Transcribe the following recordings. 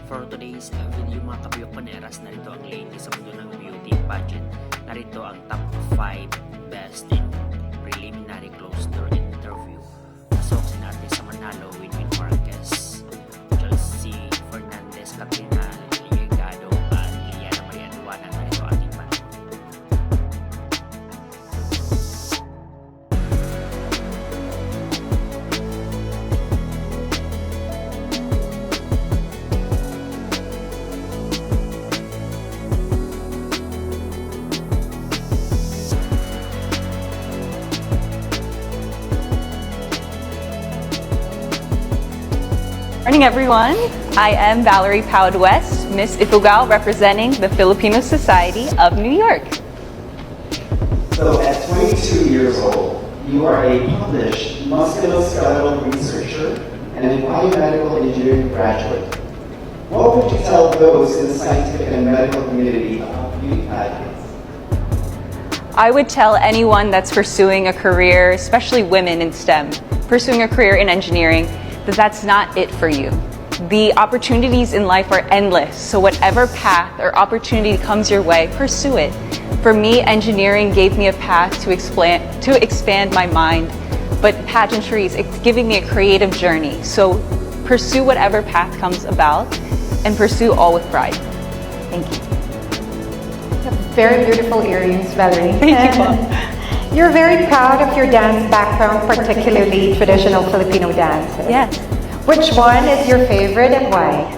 For today's video mga kabiyok paneras, narito ang latest sa mundo ng beauty pageant. Narito ang top 5 best in preliminary closed door interview. Pasok si natin sa Manalo, Winwin Marquez, Chelsea Fernandez, Katrina Liegado, at Ayan Marianuana. Narito ating man. Morning everyone, I am Valerie Pow West, Miss Ifugao, representing the Filipino Society of New York. So at 22 years old, you are a published musculoskeletal researcher and a biomedical engineering graduate. What would you tell those in the scientific and medical community about beauty pageants? I would tell anyone that's pursuing a career, especially women in STEM, pursuing a career in engineering, that's not it for you. The opportunities in life are endless, so whatever path or opportunity comes your way, pursue it. For me, engineering gave me a path to expand my mind, but pageantry is giving me a creative journey. So pursue whatever path comes about and pursue all with pride. Thank you. Very beautiful earrings, Valerie. Thank you, Mom. You're very proud of your dance background, particularly traditional Filipino dances. Yes. Which one is your favorite and why?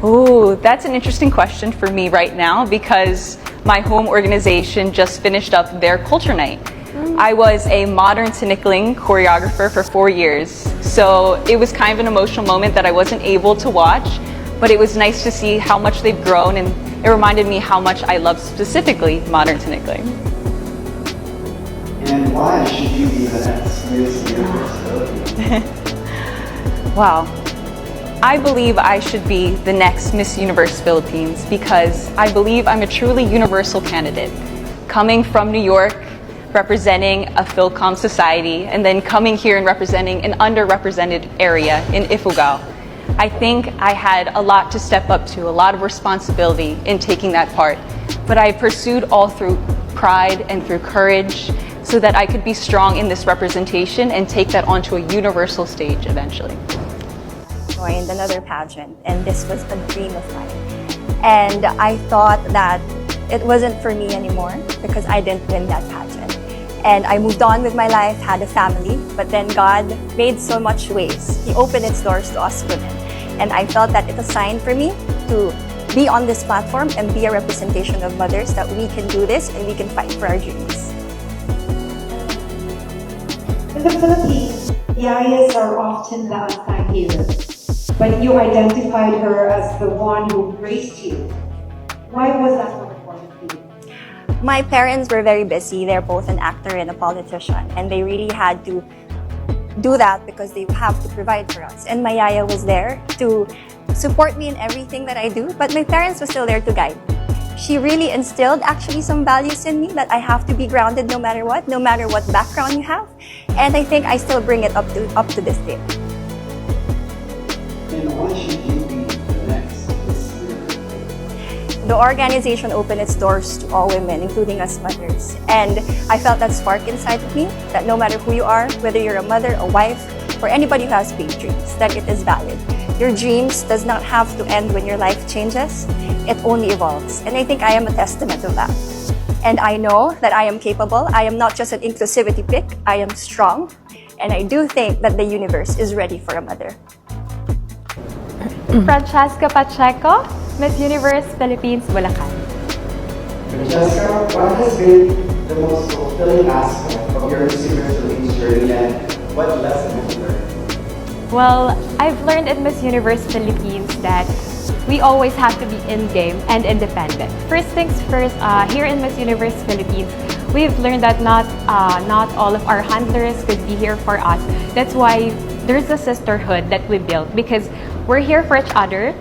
Ooh, that's an interesting question for me right now because my home organization just finished up their culture night. I was a modern tinikling choreographer for 4 years, so it was kind of an emotional moment that I wasn't able to watch, but it was nice to see how much they've grown, and it reminded me how much I love specifically modern tinikling. And why should you be the next Miss Universe Philippines? Wow. I believe I should be the next Miss Universe Philippines because I believe I'm a truly universal candidate. Coming from New York, representing a Philcom society, and then coming here and representing an underrepresented area in Ifugao. I think I had a lot to step up to, a lot of responsibility in taking that part. But I pursued all through pride and through courage, so that I could be strong in this representation and take that onto a universal stage eventually. Joined another pageant, and this was a dream of mine. And I thought that it wasn't for me anymore because I didn't win that pageant. And I moved on with my life, had a family, but then God made so much ways. He opened its doors to us women. And I felt that it's a sign for me to be on this platform and be a representation of mothers, that we can do this and we can fight for our dreams. In the Philippines, the Ayans are often the unsung heroes, but you identified her as the one who raised you. Why was that so important to you? My parents were very busy. They're both an actor and a politician, and they really had to do that because they have to provide for us. And my yaya was there to support me in everything that I do, but my parents were still there to guide me. She really instilled actually some values in me that I have to be grounded no matter what background you have. And I think I still bring it up to this day. And why should you be the next Miss Universe? The organization opened its doors to all women, including us mothers. And I felt that spark inside of me, that no matter who you are, whether you're a mother, a wife, or anybody who has big dreams, that it is valid. Your dreams does not have to end when your life changes. It only evolves. And I think I am a testament of that. And I know that I am capable. I am not just an inclusivity pick. I am strong. And I do think that the universe is ready for a mother. Francesca Pacheco, Miss Universe Philippines, Bulacan. Francesca, what has been the most fulfilling aspect of your Miss Universe Philippines journey, and what lesson have you learned? Well, I've learned in Miss Universe Philippines that we always have to be in-game and independent. First things first, here in Miss Universe Philippines, we've learned that not all of our handlers could be here for us. That's why there's a sisterhood that we built, because we're here for each other.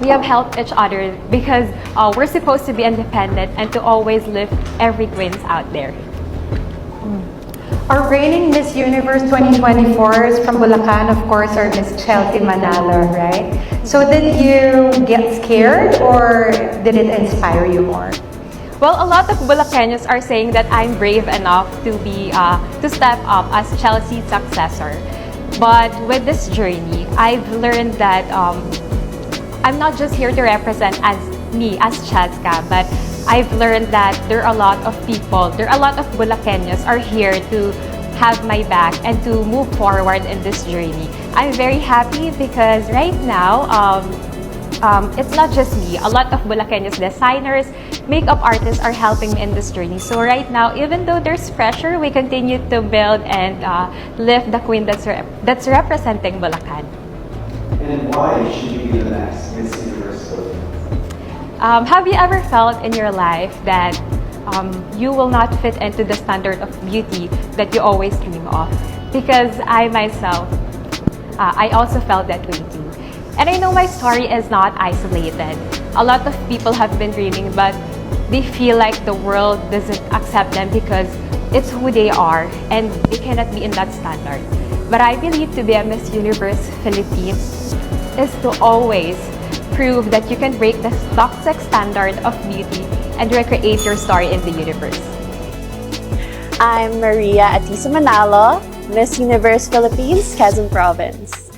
We have helped each other because we're supposed to be independent and to always lift every greens out there. Our reigning Miss Universe 2024 is from Bulacan, of course, our Miss Chelsea Manalo, right? So did you get scared or did it inspire you more? Well, a lot of Bulacanos are saying that I'm brave enough to step up as Chelsea's successor. But with this journey, I've learned that I'm not just here to represent as me, as Cheska, but I've learned that there are a lot of people, there are a lot of Bulacanos are here to have my back and to move forward in this journey. I'm very happy because right now, it's not just me. A lot of Bulacanos designers, makeup artists are helping me in this journey. So right now, even though there's pressure, we continue to build and lift the queen that's representing Bulacan. And why should you be the next Miss Universe Philippines? Have you ever felt in your life that you will not fit into the standard of beauty that you always dream of? Because I myself, I also felt that way too. And I know my story is not isolated. A lot of people have been dreaming, but they feel like the world doesn't accept them because it's who they are and they cannot be in that standard. But I believe to be a Miss Universe Philippines is to always prove that you can break the toxic standard of beauty and recreate your story in the universe. I'm Maria Atisa Manalo, Miss Universe Philippines, Quezon Province.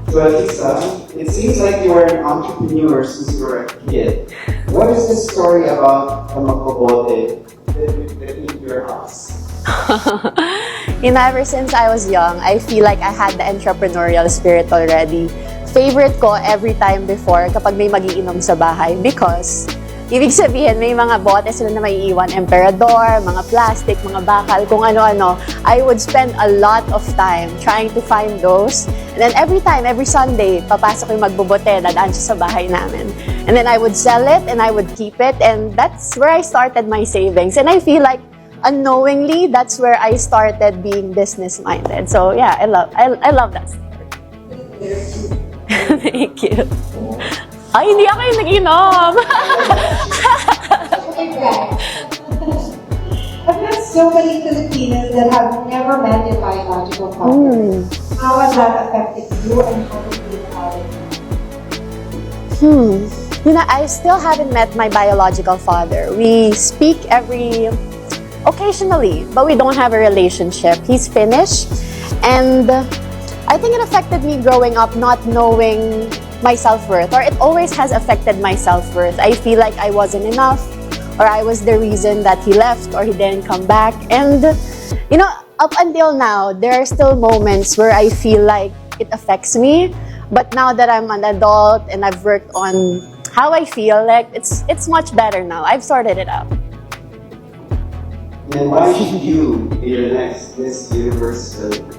So Atisa, it seems like you were an entrepreneur since you were a kid. What is this story about the makobote that eat your house? Ever since I was young, I feel like I had the entrepreneurial spirit already. Favorite ko every time before kapag may magiinom sa bahay because ibig sabihin may mga bote sila na may iwan, emperador, mga plastic, mga bakal, kung ano-ano. I would spend a lot of time trying to find those. And then every Sunday, papasok yung magbobote, dadaan siya sa bahay namin. And then I would sell it and I would keep it, and that's where I started my savings. And I feel like unknowingly, that's where I started being business-minded. So yeah, I love that story. Thank you. Ay, hindi ako yung nag-inom! I've met so many Filipinos that have never met their biological father. How has that affected you and how do you feel about it? You know, I still haven't met my biological father. We speak occasionally, but we don't have a relationship. He's Finnish, and I think it affected me growing up not knowing my self-worth, or it always has affected my self-worth. I feel like I wasn't enough, or I was the reason that he left or he didn't come back. And, you know, up until now, there are still moments where I feel like it affects me. But now that I'm an adult and I've worked on how I feel, like it's much better now. I've sorted it out. And why should you be the next Miss Universe Philippines?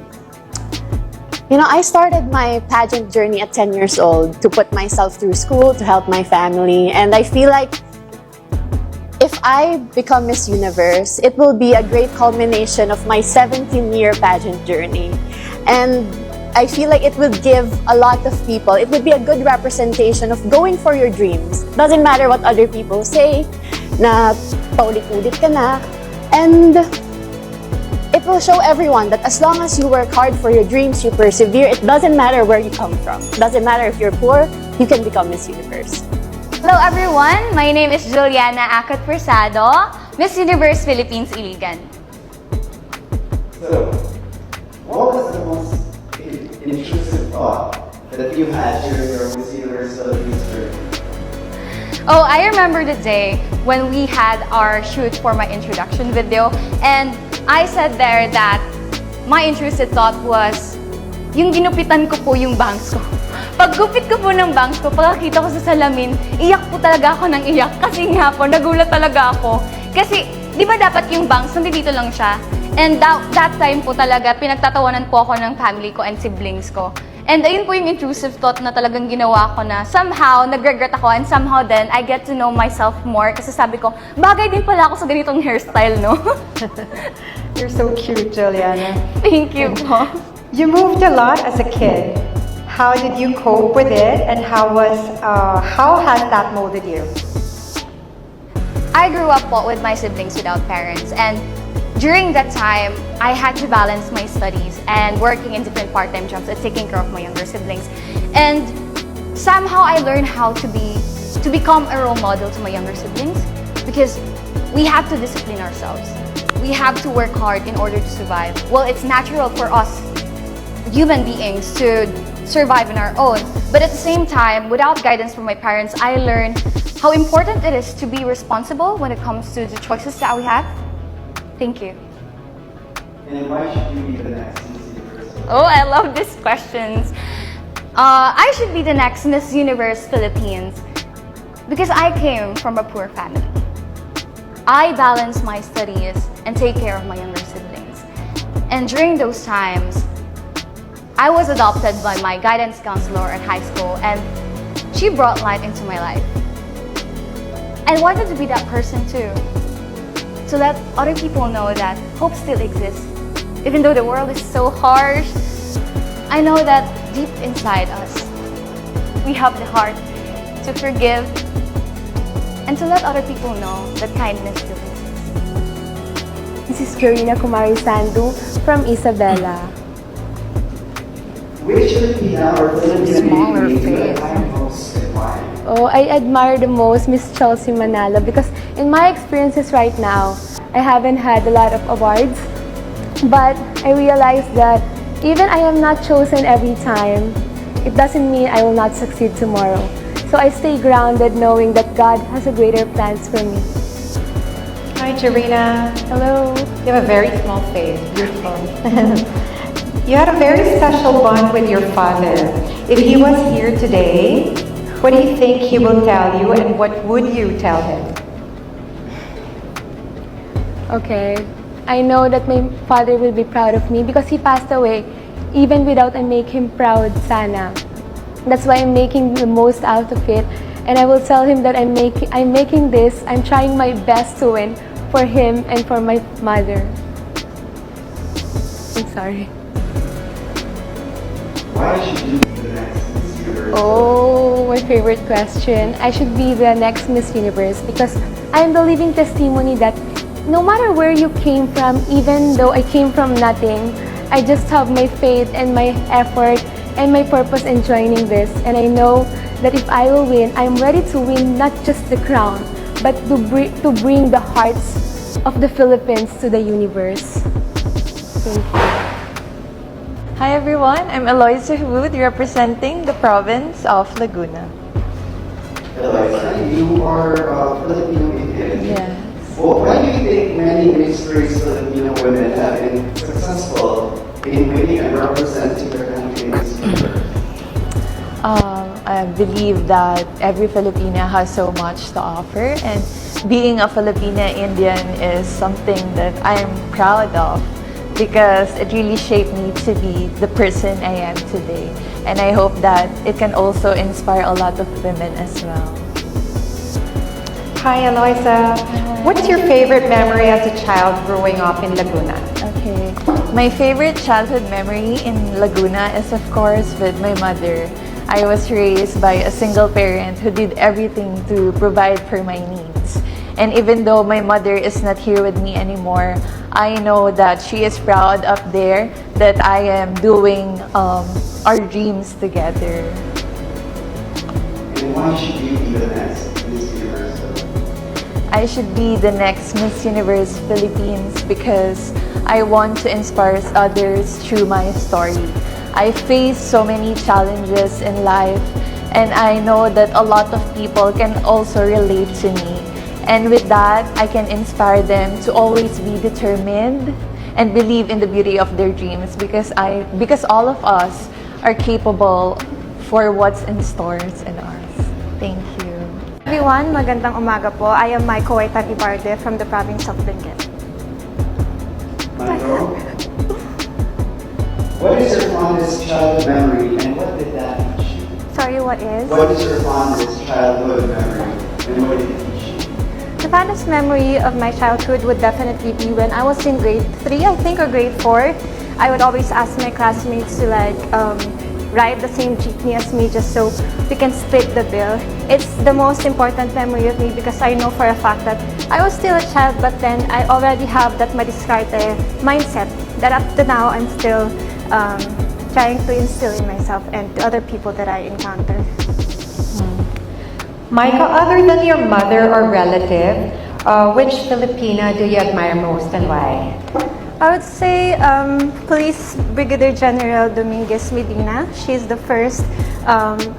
You know, I started my pageant journey at 10 years old to put myself through school, to help my family. And I feel like if I become Miss Universe, it will be a great culmination of my 17-year pageant journey. And I feel like it would give a lot of people, it would be a good representation of going for your dreams. Doesn't matter what other people say, na paulit-ulit ka na. And it will show everyone that as long as you work hard for your dreams, you persevere, it doesn't matter where you come from. It doesn't matter if you're poor, you can become Miss Universe. Hello everyone, my name is Juliana Acat Persado, Miss Universe Philippines Iligan. So, what was the most intrusive thought that you had during your Miss Universe Philippines journey? Oh, I remember the day when we had our shoot for my introduction video, and I said there that my intrusive thought was, yung ginupitan ko po yung bangs ko. Paggupit ko po ng bangs ko, pagkakita ko sa salamin, iyak po talaga ako ng iyak. Kasi nga po, nagulat talaga ako. Kasi, di ba dapat yung bangs, nandito lang siya? And that time po talaga, pinagtatawanan po ako ng family ko and siblings ko. And ayun po yung intrusive thought na talagang ginawa ko na somehow, nag-regret ako, and somehow then, I get to know myself more. Kasi sabi ko, bagay din pala ako sa ganitong hairstyle, no? You're so cute, Juliana. Thank you po. You moved a lot as a kid. How did you cope with it, and how has that molded you? I grew up po with my siblings without parents, and during that time, I had to balance my studies and working in different part-time jobs and taking care of my younger siblings. And somehow I learned how to become a role model to my younger siblings, because we have to discipline ourselves. We have to work hard in order to survive. Well, it's natural for us human beings to survive on our own, but at the same time, without guidance from my parents, I learned how important it is to be responsible when it comes to the choices that we have. Thank you. And why should you be the next Miss Universe? Oh, I love these questions. I should be the next Miss Universe Philippines because I came from a poor family. I balance my studies and take care of my younger siblings. And during those times, I was adopted by my guidance counselor in high school, and she brought light into my life. I wanted to be that person too, to let other people know that hope still exists. Even though the world is so harsh, I know that deep inside us, we have the heart to forgive and to let other people know that kindness still exists. This is Karina Kumari Sandu from Isabela. Which Filipina or Filipina do you admire most and why? Oh, I admire the most Miss Chelsea Manalo because in my experiences right now, I haven't had a lot of awards, but I realized that even I am not chosen every time, it doesn't mean I will not succeed tomorrow. So I stay grounded knowing that God has a greater plans for me. Hi, Jarina. Hello. You have a very small face. Beautiful. You had a very special bond with your father. If he was here today, what do you think he will tell you, and what would you tell him? Okay. I know that my father will be proud of me because he passed away even without I make him proud, sana. That's why I'm making the most out of it, and I will tell him that I'm making this, I'm trying my best to win for him and for my mother. I'm sorry. Why should you be the next Miss Universe? Oh, my favorite question. I should be the next Miss Universe because I'm the living testimony that no matter where you came from, even though I came from nothing, I just have my faith and my effort and my purpose in joining this. And I know that if I will win, I'm ready to win not just the crown, but to bring the hearts of the Philippines to the universe. Thank you. Hi everyone, I'm Eloisa Hwood representing the province of Laguna. Eloisa, you are Filipino Indian. Yes. Well, why do you think many mixed-race Filipino women have been successful in winning and representing their country in this universe? I believe that every Filipina has so much to offer, and being a Filipina Indian is something that I'm proud of because it really shaped me to be the person I am today. And I hope that it can also inspire a lot of women as well. Hi, Eloisa. What's your favorite memory as a child growing up in Laguna? Okay. My favorite childhood memory in Laguna is of course with my mother. I was raised by a single parent who did everything to provide for my needs. And even though my mother is not here with me anymore, I know that she is proud up there that I am doing our dreams together. And why should you be the next Miss Universe? I should be the next Miss Universe Philippines because I want to inspire others through my story. I faced so many challenges in life, and I know that a lot of people can also relate to me. And with that, I can inspire them to always be determined and believe in the beauty of their dreams because all of us are capable for what's in stores in us. Thank you. Everyone, magandang umaga po. I am Maiko Waitani Barde from the province of Benguet. Michael, what is your fondest childhood memory and what did that teach you? Sorry, what is? What is your fondest childhood memory and what did it teach you? The fondest memory of my childhood would definitely be when I was in grade 3, I think, or grade 4. I would always ask my classmates to ride the same jeepney as me just so we can split the bill. It's the most important memory of me because I know for a fact that I was still a child, but then I already have that diskarte mindset that up to now I'm still trying to instill in myself and to other people that I encounter. Michael, other than your mother or relative, which Filipina do you admire most and why? I would say Police Brigadier General Dominguez Medina. She's the first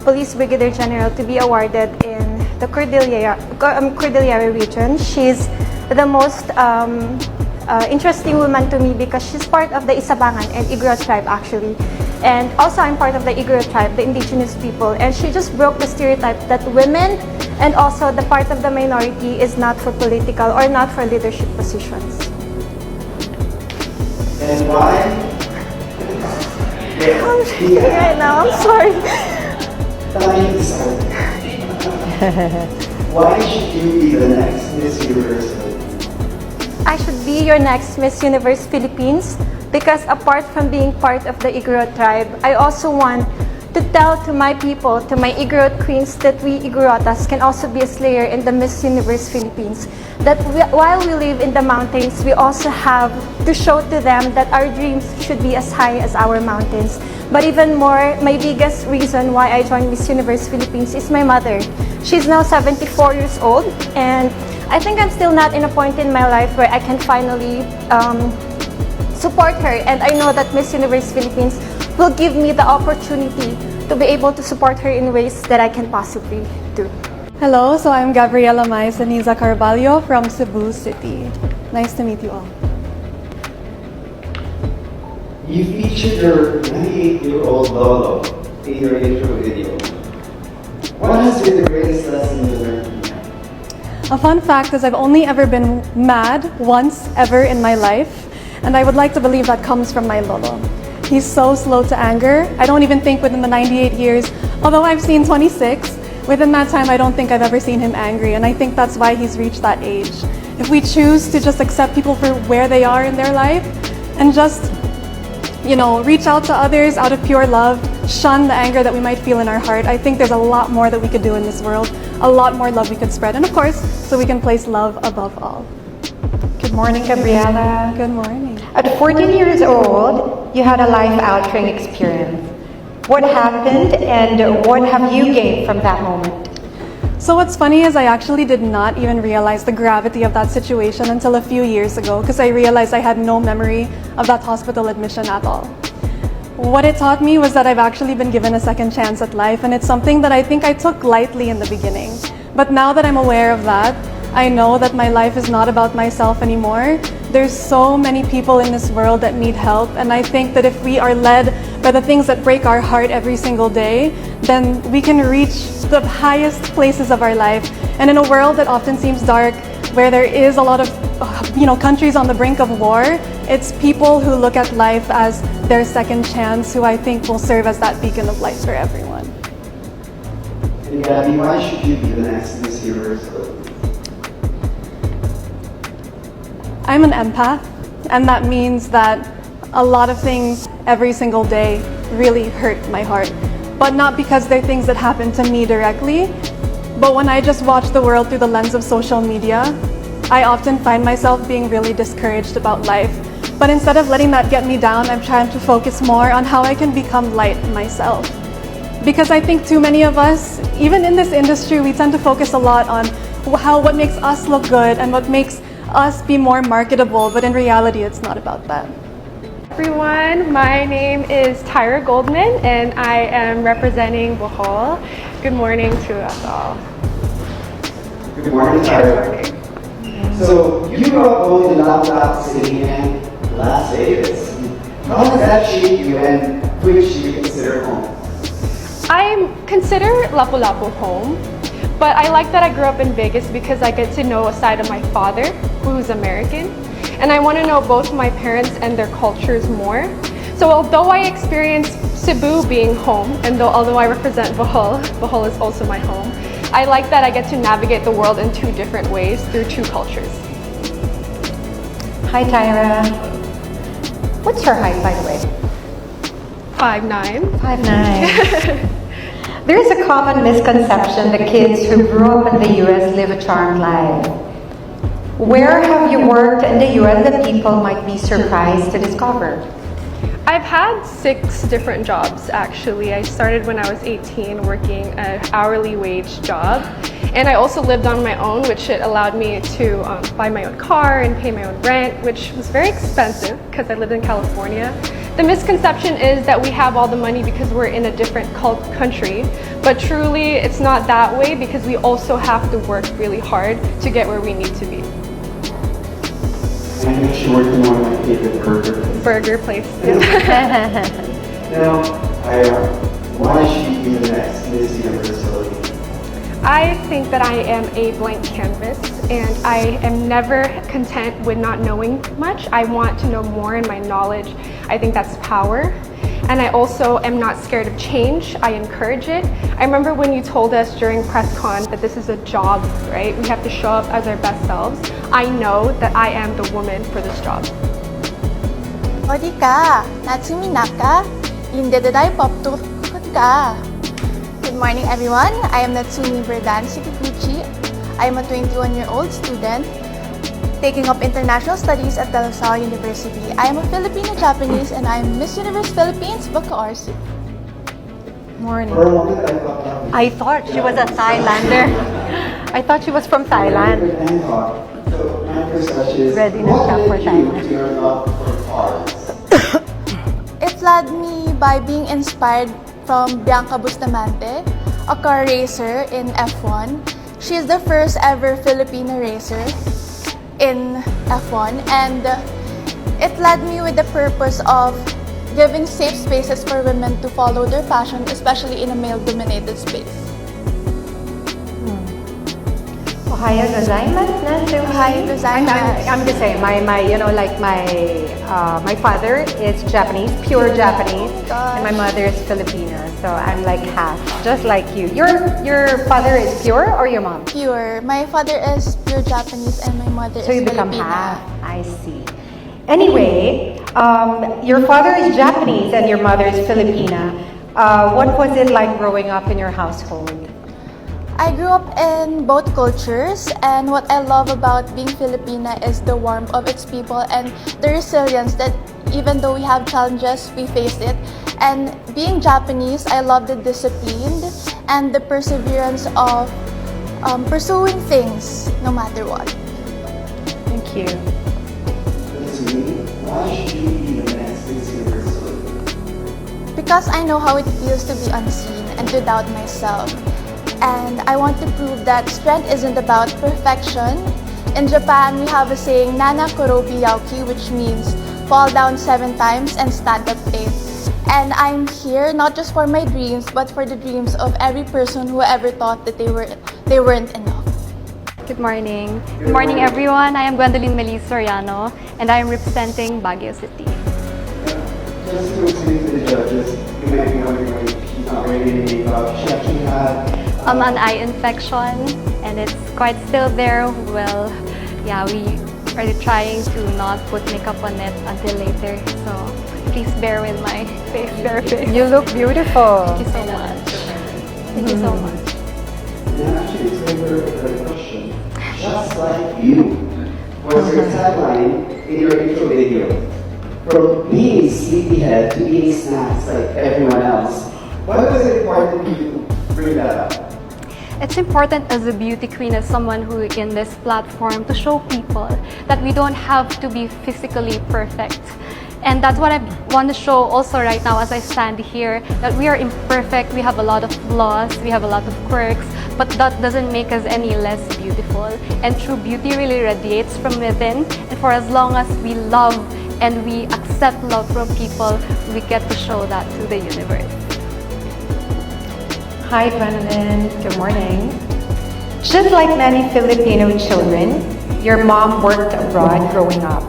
Police Brigadier General to be awarded in the Cordillera region. She's the most interesting woman to me because she's part of the Isabangan and Igorot tribe actually. And also I'm part of the Igorot tribe, the indigenous people. And she just broke the stereotype that women and also the part of the minority is not for political or not for leadership positions. And why? Right now, I'm sorry. Why should you be the next Miss Universe? I should be your next Miss Universe Philippines because apart from being part of the Igorot tribe, I also want to tell to my people, to my Igorot queens, that we Igorotas can also be a slayer in the Miss Universe Philippines. That while we live in the mountains, we also have to show to them that our dreams should be as high as our mountains. But even more, my biggest reason why I joined Miss Universe Philippines is my mother. She's now 74 years old, and I think I'm still not in a point in my life where I can finally support her. And I know that Miss Universe Philippines will give me the opportunity to be able to support her in ways that I can possibly do. Hello, so I'm Gabriela Maisaniza Carvalho from Cebu City. Nice to meet you all. You featured your 98-year-old Lolo in your intro video. What has been the greatest lesson you learned from him? A fun fact is I've only ever been mad once ever in my life, and I would like to believe that comes from my Lolo. He's so slow to anger. I don't even think within the 98 years, although I've seen 26, within that time I don't think I've ever seen him angry, and I think that's why he's reached that age. If we choose to just accept people for where they are in their life and just, reach out to others out of pure love, shun the anger that we might feel in our heart, I think there's a lot more that we could do in this world, a lot more love we could spread, and of course, so we can place love above all. Good morning, Gabriela. Good morning. At 14 years old, you had a life-altering experience. What happened and what have you gained from that moment? So what's funny is I actually did not even realize the gravity of that situation until a few years ago because I realized I had no memory of that hospital admission at all. What it taught me was that I've actually been given a second chance at life, and it's something that I think I took lightly in the beginning. But now that I'm aware of that, I know that my life is not about myself anymore. There's so many people in this world that need help, and I think that if we are led by the things that break our heart every single day, then we can reach the highest places of our life. And in a world that often seems dark, where there is a lot of countries on the brink of war, it's people who look at life as their second chance who I think will serve as that beacon of light for everyone. And Gabby, why should you be the next Miss Universe? I'm an empath, and that means that a lot of things every single day really hurt my heart. But not because they're things that happen to me directly, but when I just watch the world through the lens of social media, I often find myself being really discouraged about life. But instead of letting that get me down, I'm trying to focus more on how I can become light myself. Because I think too many of us, even in this industry, we tend to focus a lot on what makes us look good and what makes us be more marketable, but in reality, it's not about that. Everyone, my name is Tyra Goldman, and I am representing Bohol. Good morning to us all. Good morning, Tyra. So, you grew up both in Lapu-Lapu City and Las Vegas. How does that shape you, and which do you consider home? I consider Lapu-Lapu home, but I like that I grew up in Vegas because I get to know a side of my father, who's American, and I want to know both my parents and their cultures more. So although I experience Cebu being home, and although I represent Bohol, Bohol is also my home, I like that I get to navigate the world in two different ways through two cultures. Hi, Tyra. What's your height, by the way? 5'9". 5'9". There's a common misconception that kids who grew up in the US live a charmed life. Where have you worked in the US that people might be surprised to discover? I've had 6 different jobs actually. I started when I was 18 working an hourly wage job, and I also lived on my own, which it allowed me to buy my own car and pay my own rent, which was very expensive because I lived in California. The misconception is that we have all the money because we're in a different country, but truly it's not that way because we also have to work really hard to get where we need to be. I'm actually working on my favorite burger place. Now, Ayan, why should you be the next Miss Universe Philippines? I think that I am a blank canvas, and I am never content with not knowing much. I want to know more, and my knowledge, I think that's power. And I also am not scared of change. I encourage it. I remember when you told us during press con that this is a job, right? We have to show up as our best selves. I know that I am the woman for this job. 어디 가? 나츠미 나까? 인데드다이 법도 가. Good morning, everyone. I am Natsumi Verdan Shikiguchi. I am a 21-year-old student taking up international studies at De La Salle University. I am a Filipino-Japanese and I am Miss Universe Philippines Baka-RC. Morning. For a moment, I thought I thought she was a Thailander. I thought she was from Thailand. So my first question is, Ready na siya for what led you Thailand. to your love for cars? It led me by being inspired from Bianca Bustamante, a car racer in F1. She is the first ever Filipino racer in F1, and it led me with the purpose of giving safe spaces for women to follow their passion, especially in a male-dominated space. Ohio gozaimasu, Nancy. Ohio gozaimasu. I'm just saying, my father is Japanese, pure Japanese, and my mother is Filipino, so I'm like half, just like you. Your father is pure or your mom? Pure. My father is pure Japanese and my mother So is you become Filipina. half. I see. Anyway, your father is Japanese and your mother is Filipina. What was it like growing up in your household? I grew up in both cultures, and what I love about being Filipina is the warmth of its people and the resilience that even though we have challenges, we face it. And being Japanese, I love the discipline and the perseverance of pursuing things no matter what. Thank you. Why should you be the next Miss Universe Philippines? Because I know how it feels to be unseen and to doubt myself. And I want to prove that strength isn't about perfection. In Japan, we have a saying, Nana Korobi Yauki, which means fall down 7 times and stand up 8. And I'm here not just for my dreams, but for the dreams of every person who ever thought that they weren't enough. Good morning. Good morning, everyone. I am Gwendolyn Melis Soriano, and I am representing Baguio City. Just to explain to the judges, you might be wondering why she's not wearing any makeup. She actually had An eye infection, and it's quite still there. Well, yeah, we are trying to not put makeup on it until later. So please bear with my bare face. You look beautiful. Thank you so much. Thank you so much. And actually, it's a very question. Just like you was your tagline in your intro video. From being sleepyhead to eating snacks like everyone else, why was it important for you to bring that up? It's important as a beauty queen, as someone who in this platform, to show people that we don't have to be physically perfect. And that's what I want to show also right now as I stand here, that we are imperfect, we have a lot of flaws, we have a lot of quirks, but that doesn't make us any less beautiful. And true beauty really radiates from within, and for as long as we love and we accept love from people, we get to show that to the universe. Hi, Gwendolyn. Good morning. Just like many Filipino children, your mom worked abroad growing up.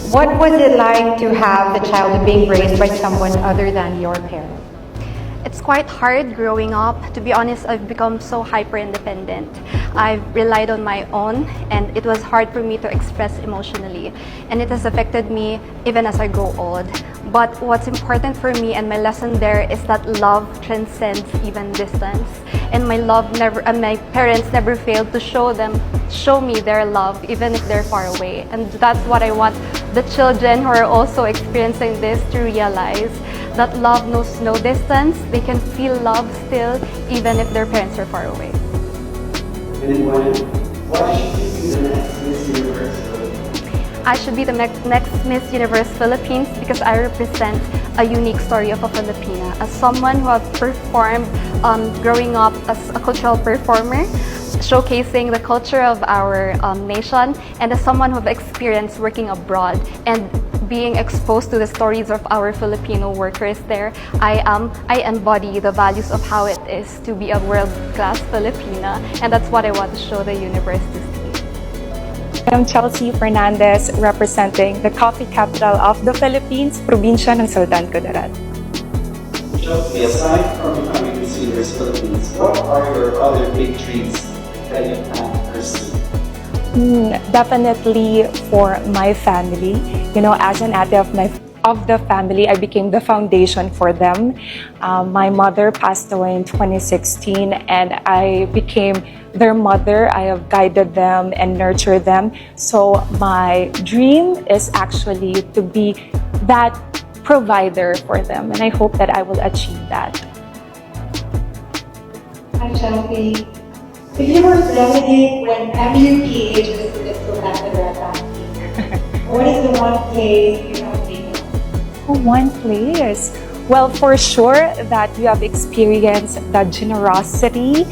What was it like to have the child being raised by someone other than your parents? It's quite hard growing up. To be honest, I've become so hyper-independent. I've relied on my own, and it was hard for me to express emotionally. And it has affected me even as I grow old. But what's important for me and my lesson there is that love transcends even distance. And my parents never failed to show me their love, even if they're far away. And that's what I want the children who are also experiencing this to realize, that love knows no distance. They can feel love still, even if their parents are far away. And why should you be the next Miss Universe Philippines? I should be the next Miss Universe Philippines because I represent a unique story of a Filipina. As someone who has performed growing up as a cultural performer, showcasing the culture of our nation, and as someone who have experienced working abroad and being exposed to the stories of our Filipino workers there, I embody the values of how it is to be a world-class Filipina, and that's what I want to show the universe to see. I'm Chelsea Fernandez, representing the coffee capital of the Philippines, probinsya ng Sultan Kudarat. Chelsea, aside from becoming Miss Universe Philippines, what are your other big dreams that you plan to pursue? Definitely for my family. You know, as an ate of the family, I became the foundation for them. My mother passed away in 2016, and I became their mother. I have guided them and nurtured them. So my dream is actually to be that provider for them, and I hope that I will achieve that. Hi, Chelsea. If you were delegate when MUPH visited Sultan Kudarat, what is the one place you have been? One place? Well, for sure that you have experienced the generosity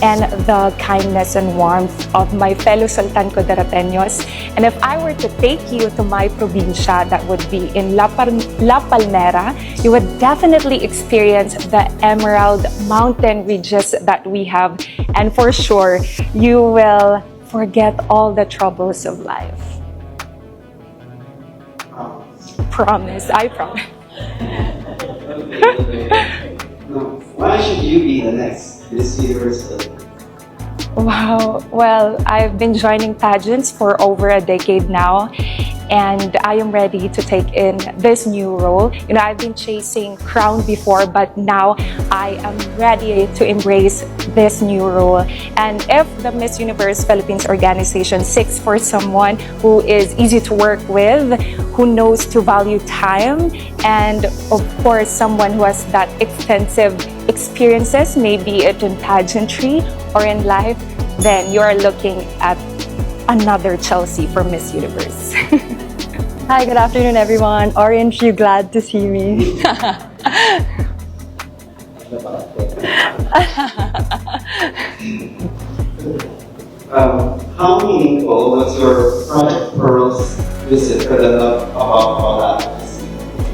and the kindness and warmth of my fellow Sultan Kudarateños. And if I were to take you to my probinsya, that would be in La Palmera, you would definitely experience the emerald mountain ridges that we have. And for sure, you will forget all the troubles of life. Promise, I promise. Why should you be the next Miss Universe Philippines? Wow, well, I've been joining pageants for over a decade now, and I am ready to take in this new role. You know, I've been chasing crown before, but now I am ready to embrace this new role. And if the Miss Universe Philippines organization seeks for someone who is easy to work with, who knows to value time, and of course, someone who has that extensive experiences, maybe it in pageantry or in life, then you're looking at another Chelsea for Miss Universe. Hi, good afternoon, everyone. Orange, you glad to see me? How meaningful was your Project Pearls visit for the love about all that?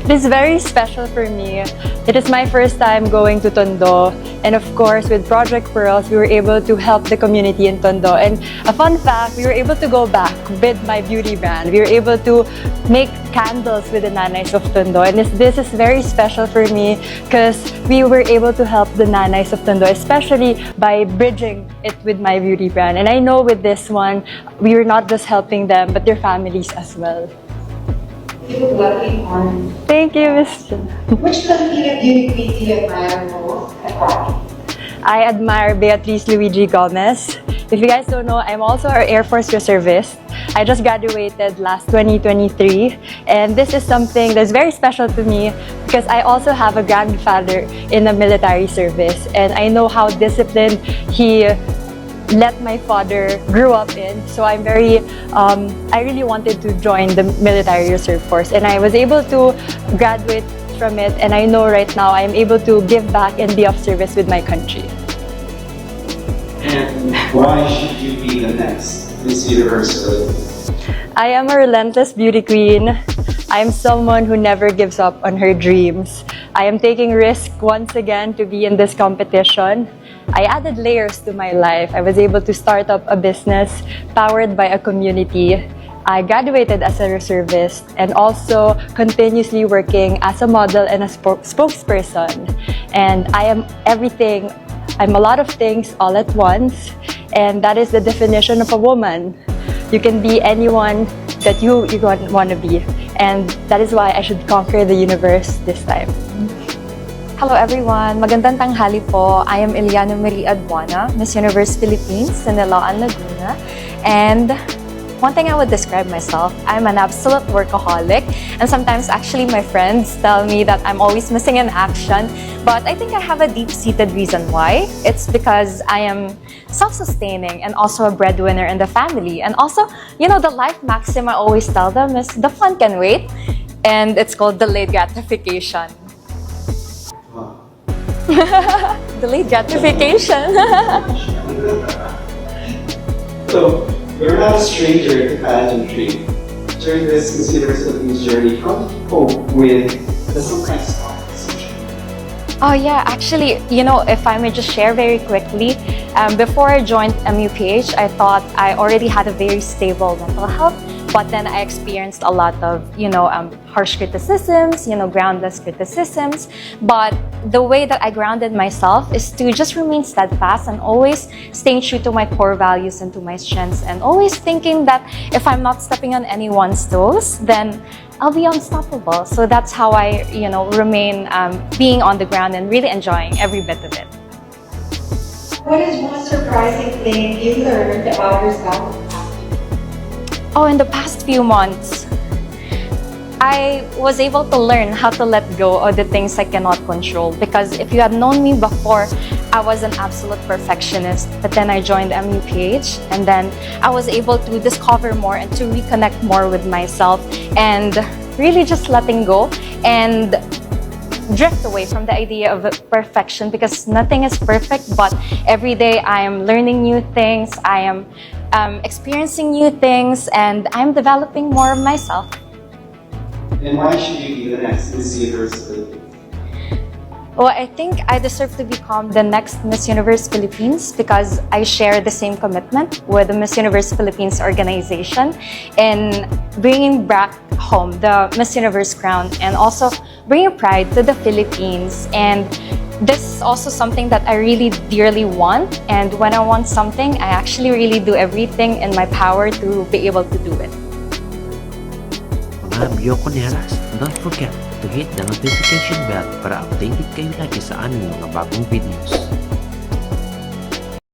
It is very special for me. It is my first time going to Tondo, and of course with Project Pearls we were able to help the community in Tondo. And a fun fact, we were able to go back with my beauty brand. We were able to make candles with the nanays of Tondo, and this is very special for me because we were able to help the nanays of Tondo, especially by bridging it with my beauty brand. And I know with this one, we were not just helping them, but their families as well. You look lovely, Orange. Thank you, Miss. Which Filipino beauty queen do you admire most and why? I admire Beatriz Luigi Gomez. If you guys don't know, I'm also an Air Force reservist. I just graduated last 2023, and this is something that's very special to me because I also have a grandfather in the military service, and I know how disciplined he let my father grew up in. So I'm very, I really wanted to join the military reserve force, and I was able to graduate from it, and I know right now I'm able to give back and be of service with my country. And why should you be the next Miss Universe Philippines? I am a relentless beauty queen. I am someone who never gives up on her dreams. I am taking risk once again to be in this competition. I added layers to my life. I was able to start up a business powered by a community. I graduated as a reservist and also continuously working as a model and a spokesperson. And I am everything, I'm a lot of things all at once, and that is the definition of a woman. You can be anyone that you want to be, and that is why I should conquer the universe this time. Hello everyone, magandang tanghali po. I am Eliana Marie Aduana, Miss Universe Philippines in Iloan, Laguna. And one thing I would describe myself, I'm an absolute workaholic, and sometimes actually my friends tell me that I'm always missing in action, but I think I have a deep-seated reason why. It's because I am self-sustaining and also a breadwinner in the family. And also, you know, the life maxim I always tell them is the fun can wait, and it's called delayed gratification. Delayed gratification. So, you're not a stranger to pageantry. During this Miss Universe Philippines journey, how do you cope with the sometimes toxic social? Oh yeah, actually, you know, if I may just share very quickly, before I joined MUPH, I thought I already had a very stable mental health, but then I experienced a lot of, you know, harsh criticisms, you know, groundless criticisms. But the way that I grounded myself is to just remain steadfast and always staying true to my core values and to my strengths, and always thinking that if I'm not stepping on anyone's toes, then I'll be unstoppable. So that's how I, you know, remain being on the ground and really enjoying every bit of it. What is one surprising thing you learned about yourself? Oh, in the past few months, I was able to learn how to let go of the things I cannot control. Because if you had known me before, I was an absolute perfectionist. But then I joined MUPH, and then I was able to discover more and to reconnect more with myself, and really just letting go and drift away from the idea of perfection, because nothing is perfect. But every day I am learning new things, I am experiencing new things, and I'm developing more of myself. And why should you be the next Miss Universe Philippines? Well, I think I deserve to become the next Miss Universe Philippines because I share the same commitment with the Miss Universe Philippines organization in bringing back home the Miss Universe crown and also bringing pride to the Philippines. And this is also something that I really dearly want. And when I want something, I actually really do everything in my power to be able to do it. Mga Bioconeras, don't forget to hit the notification bell para updated kayo lagi sa aming mga bagong videos.